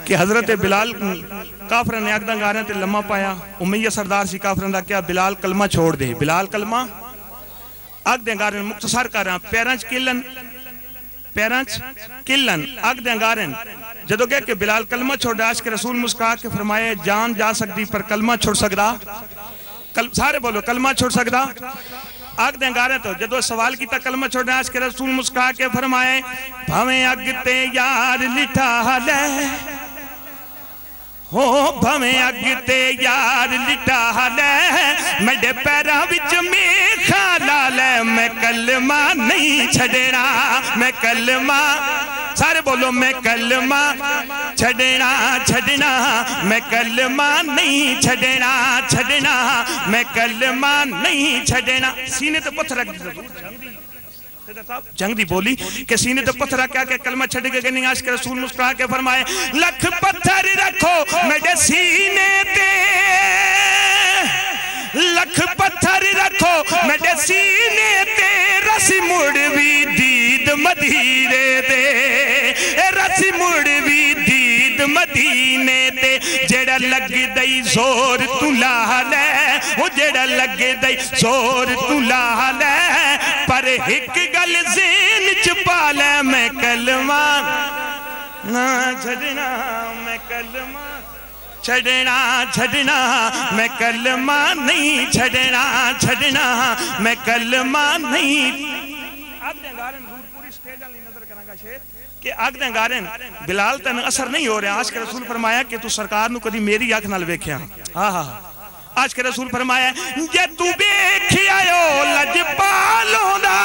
کہ حضرت بلال کافر نے اگ دنگا رہے تھے لمحہ پایا امیہ سردار سی کافر نے کیا بلال کلمہ چھوڑ دے بلال کلمہ اگ دنگا رہے مختصر کر رہا پیرانچ کلن اگ دنگا رہے جدو گئے کہ بلال کلمہ چھوڑ دے آج کے رسول مسکا کے فرمائے جان جا سکتی پر کلمہ چھوڑ سکتا سارے بولو کلمہ چھوڑ سکتا آگ دنگا رہے تو جدو سوال کی تا کلمہ چھوڑ دے آج کے رسول مسکا کے فرمائے بھویں اگتے یار لٹا لے ہو بھویں اگتے یار لٹا لے میڈے پیرا وچ میخا لالے میں کلمہ نہیں چھڑنا میں کلمہ سارے بولو میں کلمہ چھڑنا میں کلمہ نہیں چھڑنا میں کلمہ نہیں چھڑنا سینے تو پتھر رکھ دیتا جنگ دی بولی کہ سینے تو پتھر رکھا کہ کلمہ چھڑ کے نہیں آج کے رسول مسکرا کے فرمائے لکھ پتھر رکھو میرے سینے تے لکھ پتھر رکھو میرے سینے تے رسی مڑوی دید مدینے تے رسی مڑوی دید مدینے تے جڑا لگ دئی زور تو لالے وہ جڑا لگ دئی زور تو لالے پر ایک گل زین چپالے میں کلمہ نہ چھڑنا میں کلمہ چھڑنا میں کلمہ نہیں چھڑنا میں کلمہ نہیں آگ دنگارن دور پوری سٹیجن لی نظر کرنا گا شیر کہ آگ دنگارن بلال تن اثر نہیں ہو رہا آج کے رسول فرمایا کہ تو سرکار نو کدی میری آنکھ نال ویکھیا آج کے رسول فرمایا جے تو ویکھیاو لجپالوں دا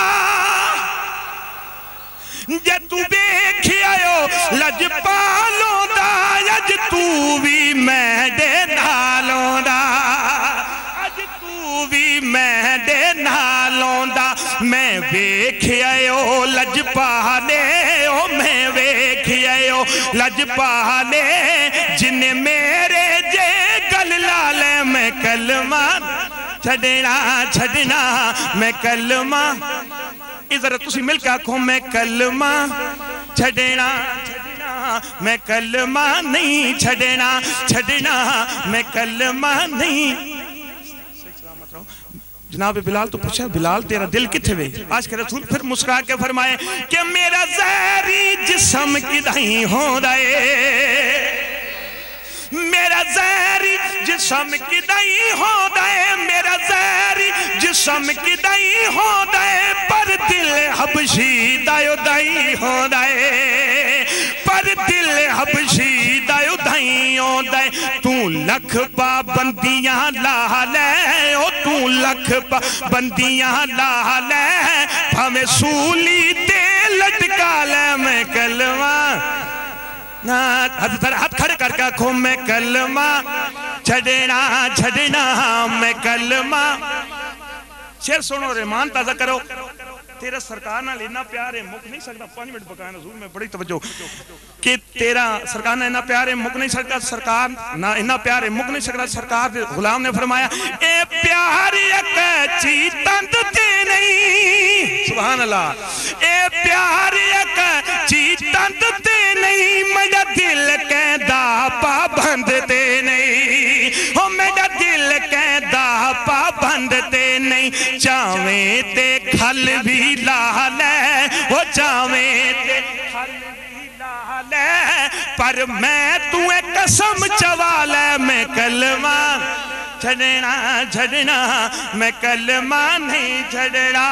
جے تو ویکھیاو لجپالوں دا اج تو بھی میڈے نالوں دا اج تو بھی میڈے نالوں دا میں ویکھیاو لجپالے او میں ویکھیاو لجپالے جن میرے جے گل لالے میں کلمہ چھڑنا میں کلمہ ادھر تسی مل کے آنکھوں میں کلمہ چھڑنا میں کلمہ نہیں چھڑنا میں کلمہ نہیں جناب بلال تو پوچھا بلال تیرا دل کتھے وے آج کے رسول پھر مسکرا کے فرمائے کہ میرا زہری جسم کدھائیں ہو دائے میرا زہری جسم کدھائیں ہو دائے میرا زہری جسم کدھائیں ہو دائے پر دل حبشی دائیو دائیں ہو دائے پر دل حبشی دائیو دائیں ہو دائے تو لکھ پابندیاں لا لے تو لکھ پابندیاں لا لے ہمیں سولی تے لٹکا لے میں کلمہ ہاتھ کھڑے کر کے آنکھوں میں کلمہ چھڑنا میں کلمہ شیر سنو رحمان تازہ کرو تیرا سرکار نہ لینا پیار ہے مک نہیں سکتا 5 منٹ بکائیں حضور میں بڑی توجہ کہ تیرا سرکار نہ اتنا پیار ہے مک نہیں سکتا سرکار نہ اتنا پیار ہے مک نہیں سکتا سرکار غلام نے فرمایا اے پیار یک چیتند تے نہیں سبحان اللہ اے پیار یک چیتند تے نہیں میرا دل کہدا پابند تے نہیں ہو میرا دل کہدا پابند تے نہیں چاویں تے کھل بھی لا لے وہ چاویں تے کھل بھی لا لے پر میں تو ایک قسم چوا لے میں کلمہ چھڑنا میں کلمہ نہیں چھڑنا